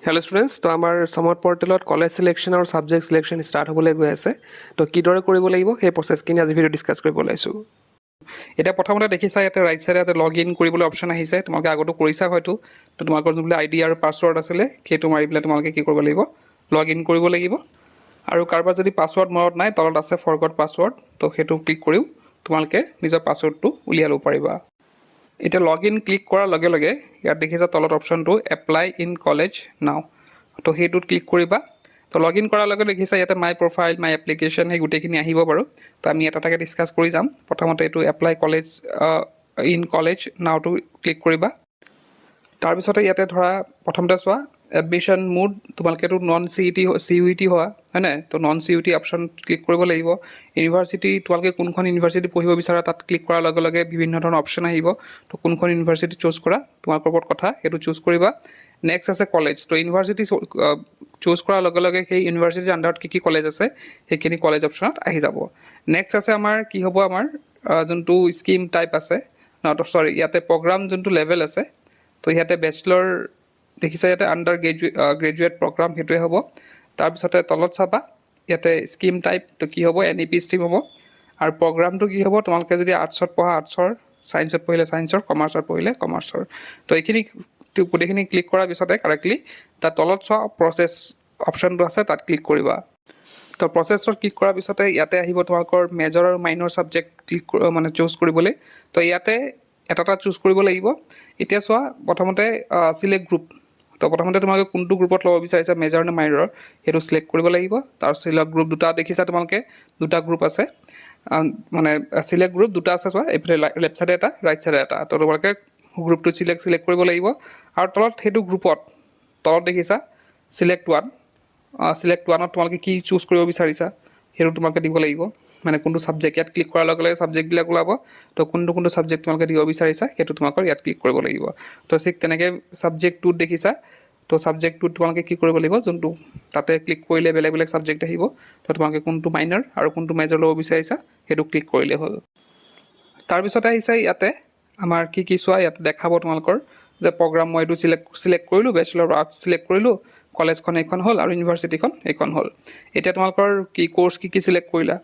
Hello' students, তো আমাৰ সমৰ্থ পৰ্টেলত কলেজ চিলেকশ্যন আৰু ছাবজেক্ট চিলেকশ্যন ষ্টাৰ্ট হ'বলৈ গৈ আছে। তো কিদৰে কৰিব লাগিব সেই প্ৰচেছখিনি আজি ভিডিঅ' ডিছকাছ কৰিব ওলাইছোঁ। এতিয়া প্ৰথমতে দেখিছা ইয়াতে ৰাইট ছাইডে ইয়াতে লগ ইন কৰিবলৈ অপশ্যন আহিছে। তোমালোকে আগতো কৰিছা হয়তো। তো তোমালোকৰ যোনবিলাক আইডি আৰু পাছৱৰ্ড আছিলে সেইটো মাৰি পেলাই তোমালোকে কি কৰিব লাগিব, লগ ইন কৰিব লাগিব। আৰু কাৰোবাৰ যদি পাছৱৰ্ড মনত নাই, তলত আছে ফৰগট পাছৱৰ্ড, তো সেইটো ক্লিক কৰিও তোমালোকে নিজৰ পাছৱৰ্ডটো উলিয়াই ল'ব পাৰিবা। এতিয়া লগ ইন ক্লিক কৰাৰ লগে লগে ইয়াত দেখিছা তলত অপশ্যনটো এপ্লাই ইন কলেজ নাও, তো সেইটোত ক্লিক কৰিবা। তো লগ ইন কৰাৰ লগে দেখিছা ইয়াতে মাই প্ৰফাইল, মাই এপ্লিকেশ্যন সেই গোটেইখিনি আহিব বাৰু। তো আমি এটা এটাকৈ ডিছকাছ কৰি যাম। প্ৰথমতে এইটো এপ্লাই কলেজ ইন কলেজ নাওটো ক্লিক কৰিবা। তাৰপিছতে ইয়াতে ধৰা প্ৰথমতে চোৱা এডমিশ্যন মোড, তোমালোকেতো নন CUET হোৱা হয় নাই, তো নন CUET অপশ্যন ক্লিক কৰিব লাগিব। ইউনিভাৰ্চিটি, তোমালোকে কোনখন ইউনিভাৰ্চিটি পঢ়িব বিচাৰা তাত ক্লিক কৰাৰ লগে লগে বিভিন্ন ধৰণৰ অপশ্যন আহিব। তো কোনখন ইউনিভাৰ্চিটি চুজ কৰা তোমালোকৰ ওপৰত কথা, সেইটো চুজ কৰিবা। নেক্সট আছে কলেজ, তো ইউনিভাৰ্চিটি চুজ কৰাৰ লগে লগে সেই ইউনিভাৰ্চিটিৰ আণ্ডাৰত কি কলেজ আছে সেইখিনি কলেজ অপশ্যনত আহি যাব। নেক্সট আছে আমাৰ কি হ'ব, আমাৰ যোনটো স্কিম টাইপ আছে ইয়াতে প্ৰগ্ৰাম যোনটো লেভেল আছে, তো ইয়াতে বেচেলৰ দেখিছা ইয়াতে আণ্ডাৰ গ্ৰেজুৱেট প্ৰগ্ৰাম সেইটোৱে হ'ব। তাৰপিছতে তলত চাবা ইয়াতে স্কিম টাইপ, তো কি হ'ব NEP ষ্ট্ৰীম হ'ব। আৰু প্ৰগ্ৰামটো কি হ'ব, তোমালোকে যদি আৰ্টছত পঢ়া আৰ্টছৰ, ছায়েন্সত পঢ়িলে ছায়েন্সৰ, কমাৰ্চত পঢ়িলে কমাৰ্চৰ। তো এইখিনি গোটেইখিনি ক্লিক কৰাৰ পিছতে কাৰেক্টলি তাত তলত চোৱা প্ৰচেছ অপশ্যনটো আছে তাত ক্লিক কৰিবা। তো প্ৰচেছত ক্লিক কৰাৰ পিছতে ইয়াতে আহিব তোমালোকৰ মেজৰ আৰু মাইনৰ ছাবজেক্ট চুজ কৰিবলৈ। তো ইয়াতে এটা চুজ কৰিব লাগিব। এতিয়া চোৱা প্ৰথমতে চিলেক্ট গ্ৰুপ, তো প্ৰথমতে তোমালোকে কোনটো গ্ৰুপত ল'ব বিচাৰিছা, মেজৰ নে মাইনৰ, সেইটো চিলেক্ট কৰিব লাগিব। তাৰ চিলেক্ট গ্ৰুপ দুটা দেখিছা তোমালোকে, দুটা গ্ৰুপ আছে, চিলেক্ট গ্ৰুপ দুটা আছে চোৱা, এইফালে লেফ্ট ছাইডে এটা, ৰাইট ছাইডে এটা। তো তোমালোকে গ্ৰুপটো চিলেক্ট কৰিব লাগিব। আৰু তলত সেইটো গ্ৰুপত তলত দেখিছা চিলেক্ট ওৱানত তোমালোকে কি চুজ কৰিব বিচাৰিছা সেইটো তোমালোকে দিব লাগিব। মানে কোনটো ছাবজেক্ট, ইয়াত ক্লিক কৰাৰ লগে লগে ছাবজেক্টবিলাক ওলাব। তো কোনটো ছাবজেক্ট তোমালোকে দিব বিচাৰিছা সেইটো তোমালোকৰ ইয়াত ক্লিক কৰিব লাগিব। তো ঠিক তেনেকৈ ছাবজেক্ট 2 দেখিছা, তো ছাবজেক্ট 2 তোমালোকে কি কৰিব লাগিব, যোনটো তাতে ক্লিক কৰিলে বেলেগ বেলেগ ছাবজেক্ট আহিব। তো তোমালোকে কোনটো মাইনৰ আৰু কোনটো মেজৰ ল'ব বিচাৰিছা সেইটো ক্লিক কৰিলে হ'ল। তাৰপিছতে আহিছে ইয়াতে আমাৰ কি চোৱা, ইয়াতে দেখাব তোমালোকৰ যে প্ৰগ্ৰাম মই এইটো চিলেক্ট কৰিলোঁ, বেচেলৰ অফ আৰ্টছ চিলেক্ট কৰিলোঁ, কলেজখন এইখন হ'ল আৰু ইউনিভাৰ্চিটিখন এইখন হ'ল। এতিয়া তোমালোকৰ কোৰ্চ কি চিলেক্ট কৰিলা,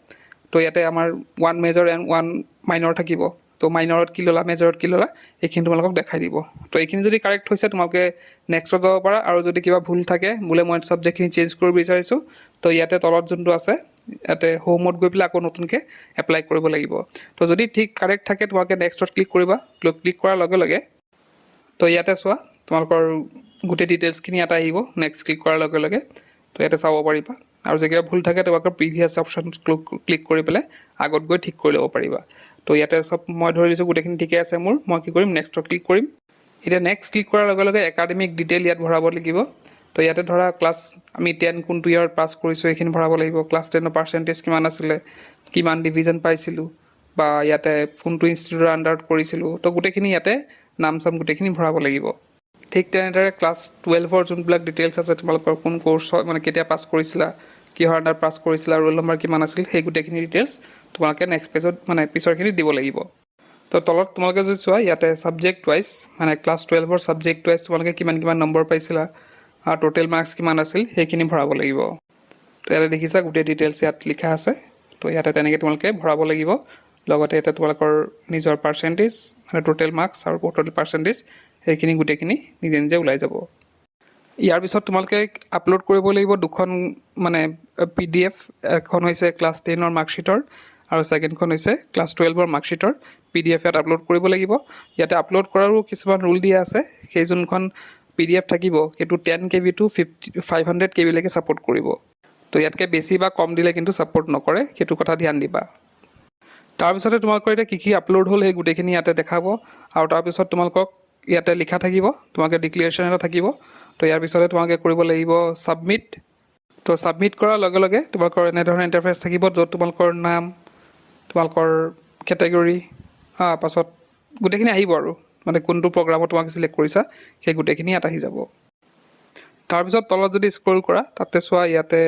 তো ইয়াতে আমাৰ 1 মেজৰ এণ্ড 1 মাইনৰ থাকিব। তো মাইনৰত কি ল'লা, মেজৰত কি ল'লা, এইখিনি তোমালোকক দেখাই দিব। তো এইখিনি যদি কাৰেক্ট হৈছে তোমালোকে নেক্সটত যাব পাৰা। আৰু যদি কিবা ভুল থাকে, বোলে মই ছাবজেক্টখিনি চেঞ্জ কৰিব বিচাৰিছোঁ, তো ইয়াতে তলত যোনটো আছে ইয়াতে হোমত গৈ পেলাই আকৌ নতুনকৈ এপ্লাই কৰিব লাগিব। তো যদি ঠিক কাৰেক্ট থাকে তোমালোকে নেক্সটত ক্লিক কৰিবা। ক্লিক কৰাৰ লগে লগে তো ইয়াতে চোৱা তোমালোকৰ গোটেই ডিটেইলছখিনি ইয়াতে আহিব নেক্সট ক্লিক কৰাৰ লগে লগে। তো ইয়াতে চাব পাৰিবা। আৰু যদি কিবা ভুল থাকে তোমালোকৰ প্ৰিভিয়াছ অপশ্যন ক্লিক কৰি পেলাই আগত গৈ ঠিক কৰি ল'ব পাৰিবা। তো ইয়াতে চব মই ধৰি লৈছোঁ গোটেইখিনি ঠিকে আছে মোৰ, মই কি কৰিম নেক্সটত ক্লিক কৰিম। এতিয়া নেক্সট ক্লিক কৰাৰ লগে লগে একাডেমিক ডিটেইল ইয়াত ভৰাব লাগিব। তো ইয়াতে ধৰা ক্লাছ আমি 10 কোনটো ইয়াৰত পাছ কৰিছোঁ এইখিনি ভৰাব লাগিব। ক্লাছ 10ৰ পাৰ্চেণ্টেজ কিমান আছিলে, কিমান ডিভিজন পাইছিলোঁ, বা ইয়াতে কোনটো ইনষ্টিটিউটৰ আণ্ডাৰত কৰিছিলোঁ, তো গোটেইখিনি ইয়াতে নাম চাম গোটেইখিনি ভৰাব লাগিব। ঠিক তেনেদৰে ক্লাছ 12ৰ যোনবিলাক ডিটেইলছ আছে, তোমালোকৰ কোন কোৰ্চ কেতিয়া পাছ কৰিছিলা, কিহৰ আণ্ডাৰত পাছ কৰিছিলা, ৰোল নম্বৰ কিমান আছিল, সেই গোটেইখিনি ডিটেইলছ তোমালোকে নেক্সট পেজত পিছৰখিনি দিব লাগিব। তো তলত তোমালোকে যদি চোৱা ইয়াতে ছাবজেক্ট ৱাইজ, ক্লাছ 12ৰ ছাবজেক্ট ৱাইজ তোমালোকে কিমান নম্বৰ পাইছিলা আৰু টোটেল মাৰ্কছ কিমান আছিল সেইখিনি ভৰাব লাগিব। তো ইয়াতে দেখিছা গোটেই ডিটেইলছ ইয়াত লিখা আছে। তো ইয়াতে তেনেকৈ তোমালোকে ভৰাব লাগিব। লগতে ইয়াতে তোমালোকৰ নিজৰ পাৰ্চেণ্টেজ, টোটেল মাৰ্কছ আৰু টোটেল পাৰ্চেণ্টেজ সেইখিনি গোটেইখিনি নিজে নিজে ওলাই যাব। ইয়াৰ পিছত তোমালোকে আপলোড কৰিব লাগিব দুখন PDF। এখন হৈছে ক্লাছ 10ৰ মাৰ্কশ্বিটৰ আৰু ছেকেণ্ডখন হৈছে ক্লাছ 12ৰ মাৰ্কশ্বিটৰ PDF ইয়াত আপলোড কৰিব লাগিব। ইয়াতে আপলোড কৰাৰো কিছুমান ৰুল দিয়া আছে। সেই যোনখন PDF থাকিব সেইটো 10 KB to 500 KB লৈকে ছাপোৰ্ট কৰিব। তো ইয়াতকৈ বেছি বা কম দিলে কিন্তু ছাপোৰ্ট নকৰে, সেইটো কথা ধ্যান দিবা। তাৰপিছতে তোমালোকৰ এতিয়া কি আপলোড হ'ল সেই গোটেইখিনি ইয়াতে দেখাব। আৰু তাৰপিছত তোমালোকক ইয়াতে লিখা থাকিব, তোমালোকে ডিক্লেৰেশ্যন এটা থাকিব। তো ইয়াৰ পিছতে তোমালোকে কৰিব লাগিব ছাবমিট। তো ছাবমিট কৰাৰ লগে লগে তোমালোকৰ এনেধৰণৰ ইণ্টাৰফেচ থাকিব, য'ত তোমালোকৰ নাম, তোমালোকৰ কেটেগৰী, পাছত গোটেইখিনি আহিব আৰু কোনটো প্ৰগ্ৰামত তোমালোকে চিলেক্ট কৰিছা সেই গোটেইখিনি ইয়াত আহি যাব। তাৰপিছত তলত যদি স্ক্ৰল কৰা তাতে চোৱা ইয়াতে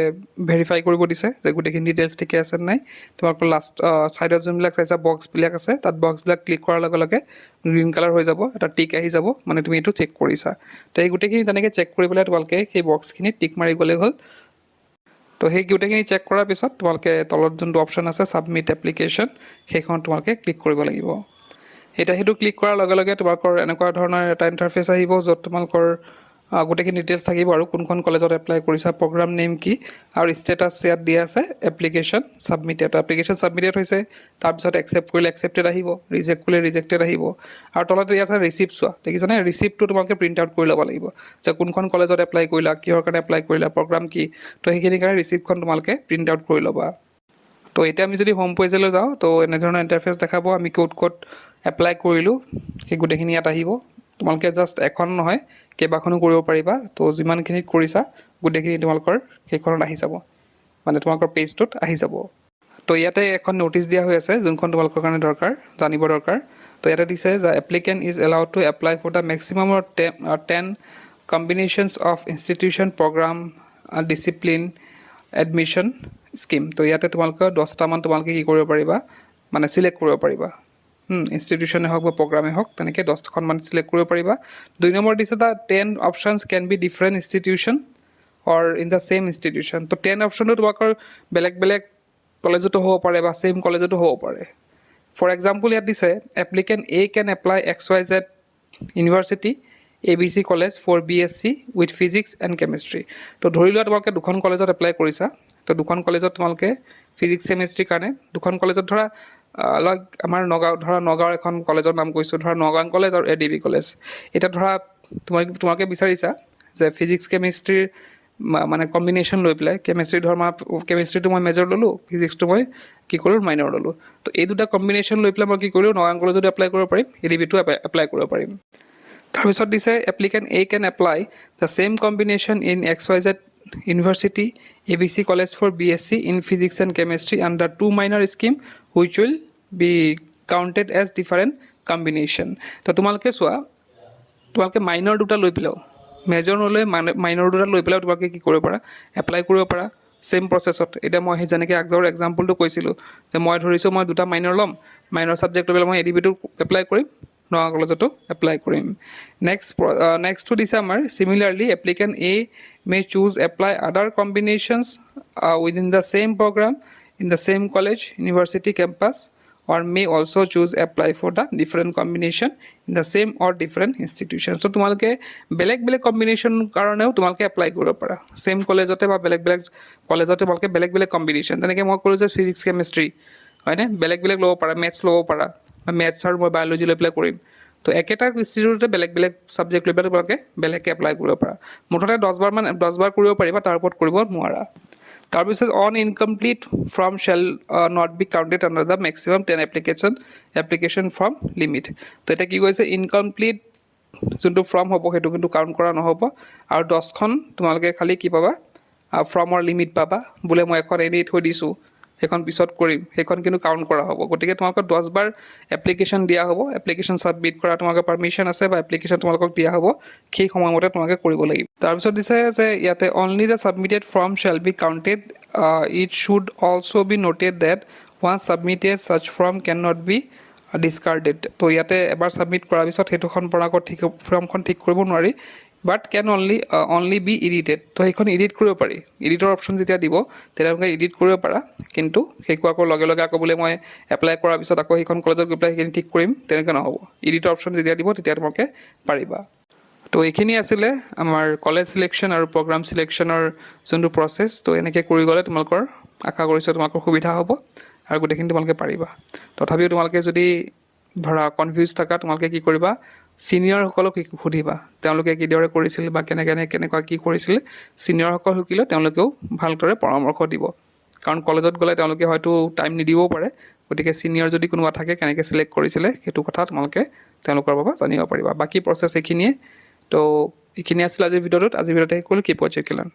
ভেৰিফাই কৰিব দিছে যে গোটেইখিনি ডিটেইলছ ঠিকে আছে নাই তোমালোকৰ লাষ্ট ছাইডত যোনবিলাক চাইছা বক্সবিলাক আছে তাত বক্সবিলাক ক্লিক কৰাৰ লগে লগে গ্ৰীণ কালাৰ হৈ যাব এটা টিক আহি যাব মানে তুমি এইটো চেক কৰিছা তো এই গোটেইখিনি তেনেকৈ চেক কৰি পেলাই তোমালোকে সেই বক্সখিনি টিক মাৰি গ'লে হ'ল তো সেই গোটেইখিনি চেক কৰাৰ পিছত তোমালোকে তলত যোনটো অপশ্যন আছে ছাবমিট এপ্লিকেশ্যন সেইখন তোমালোকে ক্লিক কৰিব লাগিব এতিয়া সেইটো ক্লিক কৰাৰ লগে লগে তোমালোকৰ এনেকুৱা ধৰণৰ এটা ইণ্টাৰফেচ আহিব য'ত তোমালোকৰ গোটেইখিনি ডিটেইলছ থাকিব আৰু কোনখন কলেজত এপ্লাই কৰিছা প্ৰগ্ৰাম নেম কি আৰু ষ্টেটাছ ইয়াত দিয়া আছে এপ্লিকেশ্যন ছাবমিটেড এপ্লিকেশ্যন ছাবমিটেড হৈছে তাৰপিছত একচেপ্ট কৰিলে একচেপ্টেড আহিব ৰিজেক্ট কৰিলে ৰিজেক্টেড আহিব আৰু তলত ইয়াত আছে ৰিচিপ্ট চোৱা দেখিছানে ৰিচিপ্টটো তোমালোকে প্ৰিণ্ট আউট কৰি ল'ব লাগিব যে কোনখন কলেজত এপ্লাই কৰিলা কিহৰ কাৰণে এপ্লাই কৰিলা প্ৰগ্ৰাম কি তো সেইখিনিৰ কাৰণে ৰিচিপ্টখন তোমালোকে প্ৰিণ্ট আউট কৰি ল'বা তো এতিয়া আমি যদি হোম পেজলৈ যাওঁ তো এনেধৰণৰ ইণ্টাৰফেচ দেখাব আমি ক'ত এপ্লাই কৰিলোঁ সেই গোটেইখিনি ইয়াত আহিব তোমালোকে জাষ্ট এখন নহয় কেইবাখনো কৰিব পাৰিবা তো যিমানখিনিত কৰিছা গোটেইখিনি তোমালোকৰ সেইখনত আহি যাব মানে তোমালোকৰ পেজটোত আহি যাব তো ইয়াতে এখন ন'টিচ দিয়া হৈ আছে যোনখন তোমালোকৰ কাৰণে দৰকাৰ জানিব দৰকাৰ তো ইয়াতে দিছে যে applicant is allowed to apply for the maximum or 10 combinations of institution programme discipline admission scheme তো ইয়াতে তোমালোকে 10টামান তোমালোকে কি কৰিব পাৰিবা মানে চিলেক্ট কৰিব পাৰিবা ইনষ্টিটিউশ্যনে হওক বা প্ৰগ্ৰামে হওক তেনেকৈ 10খনমান চিলেক্ট কৰিব পাৰিবা 2 নম্বৰ দিছে the 10 options can be different institution or in the same institution তো 10 অপশ্যনটো তোমালোকৰ বেলেগ বেলেগ কলেজতো হ'ব পাৰে বা ছেইম কলেজতো হ'ব পাৰে ফৰ এক্সাম্পল ইয়াত দিছে applicant A can apply XYZ university ABC college for BSc with physics and chemistry তো ধৰি লোৱা তোমালোকে দুখন কলেজত এপ্লাই কৰিছা তো দুখন কলেজত তোমালোকে ফিজিক্স কেমেষ্ট্ৰিৰ কাৰণে দুখন কলেজত ধৰা আমাৰ নগাঁৱৰ এখন কলেজৰ নাম কৈছোঁ ধৰা নগাঁও কলেজ আৰু ADB কলেজ এতিয়া ধৰা তোমালোকে বিচাৰিছা যে ফিজিক্স কেমেষ্ট্ৰিৰ মানে কম্বিনেশ্যন লৈ পেলাই কেমেষ্ট্ৰিটো মই মেজৰ ল'লোঁ ফিজিক্সটো মই কি কৰিলোঁ মাইনৰ ল'লোঁ তো এই দুটা কম্বিনেশ্যন লৈ পেলাই মই কি কৰিলোঁ নগাঁও কলেজতো এপ্লাই কৰিব পাৰিম ADBটো এপ্লাই কৰিব পাৰিম তাৰপিছত দিছে applicant A can apply the same combination in XYZ University ABC College for BSc in Physics and Chemistry under 2 minor scheme which will be counted as different combination তো তোমালোকে চোৱা তোমালোকে মাইনৰ দুটা লৈ পেলাও মেজৰ নলৈ মাইনৰ দুটা লৈ পেলাও তোমালোকে কি কৰিব পাৰা এপ্লাই কৰিব পাৰা ছেইম প্ৰচেছত এতিয়া মই সেই যেনেকৈ আগৰ এক্সাম্পলটো কৈছিলোঁ যে মই ধৰিছোঁ মই দুটা মাইনৰ ল'ম মাইনৰ ছাবজেক্ট লৈ পেলাই মই ADBটো এপ্লাই কৰিম নগাঁও কলেজতো এপ্লাই কৰিম নেক্সটটো দিছে আমাৰ similarly applicant a may choose apply other combinations within the same programme in the same college university campus or may also choose apply for the different combination in the same or different institution so তোমালোকে বেলেগ বেলেগ combination কাৰণেও তোমালোকে apply কৰিব পাৰা same কলেজতে বা বেলেগ বেলেগ কলেজতে তোমালোকে বেলেগ বেলেগ কম্বিনেশ্যন তেনেকৈ মই ক'লোঁ যে ফিজিক্স কেমেষ্ট্ৰি হয়নে বেলেগ বেলেগ ল'ব পাৰা মেথছ ল'ব পাৰা বা মেথছ আৰু মই বায়'লজি লৈ পেলাই কৰিম তো একেটা ইনষ্টিটিউটতে বেলেগ বেলেগ ছাবজেক্ট লৈ পেলাই তোমালোকে বেলেগকৈ এপ্লাই কৰিব পাৰা মুঠতে 10 বাৰ কৰিব পাৰিবা তাৰ ওপৰত কৰিব নোৱাৰা তাৰপিছত on incomplete form shall not be counted under the maximum 10 application form limit তো এতিয়া কি কৈছে ইনকমপ্লিট যোনটো ফৰ্ম হ'ব সেইটো কিন্তু কাউণ্ট কৰা নহ'ব আৰু 10খন তোমালোকে খালি কি পাবা ফৰ্মৰ লিমিট পাবা বোলে মই এখন এনেই থৈ দিছোঁ সেইখন পিছত কৰিম সেইখন কিন্তু কাউণ্ট কৰা হ'ব গতিকে তোমালোকক 10 বাৰ এপ্লিকেশ্যন দিয়া হ'ব এপ্লিকেশ্যন ছাবমিট কৰা তোমালোকৰ পাৰ্মিশ্যন আছে বা এপ্লিকেশ্যন তোমালোকক দিয়া হ'ব সেই সময়মতে তোমালোকে কৰিব লাগিব তাৰপিছত দিছে যে ইয়াতে only the submitted form shall be counted it should also' be noted that once submitted such form can not be discarded তো ইয়াতে এবাৰ ছাবমিট কৰাৰ পিছত সেইটোখন পৰা আকৌ ফৰ্মখন ঠিক কৰিব নোৱাৰি বাট কেন অনলি বি এডিটেড তো সেইখন এডিট কৰিব পাৰি এডিটৰ অপশ্যন যেতিয়া দিব তেতিয়া তোমালোকে এডিট কৰিব পাৰা কিন্তু সেইটো আকৌ লগে লগে আকৌ বোলে মই এপ্লাই কৰাৰ পিছত আকৌ সেইখন কলেজত গৈ পেলাই সেইখিনি ঠিক কৰিম তেনেকৈ নহ'ব এডিটৰ অপশ্যন যেতিয়া দিব তেতিয়া তোমালোকে পাৰিবা তো এইখিনি আছিলে আমাৰ কলেজ চিলেকশ্যন আৰু প্ৰগ্ৰাম চিলেকশ্যনৰ যোনটো প্ৰচেছ তো এনেকৈ কৰি গ'লে তোমালোকৰ আশা কৰিছোঁ তোমালোকৰ সুবিধা হ'ব আৰু গোটেইখিনি তোমালোকে পাৰিবা তথাপিও তোমালোকে যদি ধৰা কনফিউজ থাকা তোমালোকে কি কৰিবা ছিনিয়ৰসকলক সুধিবা তেওঁলোকে কিদৰে কৰিছিল বা কেনেকুৱা কি কৰিছিল ছিনিয়ৰসকল শিকিলে তেওঁলোকেও ভালদৰে পৰামৰ্শ দিব কাৰণ কলেজত গ'লে তেওঁলোকে হয়তো টাইম নিদিবও পাৰে গতিকে ছিনিয়ৰ যদি কোনোবা থাকে কেনেকৈ চিলেক্ট কৰিছিলে সেইটো কথা তোমালোকে তেওঁলোকৰ বাবে জানিব পাৰিবা বাকী প্ৰচেছ এইখিনিয়ে তো এইখিনি আছিল আজিৰ ভিডিঅ'টোত শেষ কৰিলোঁ কিপ ৱাচিং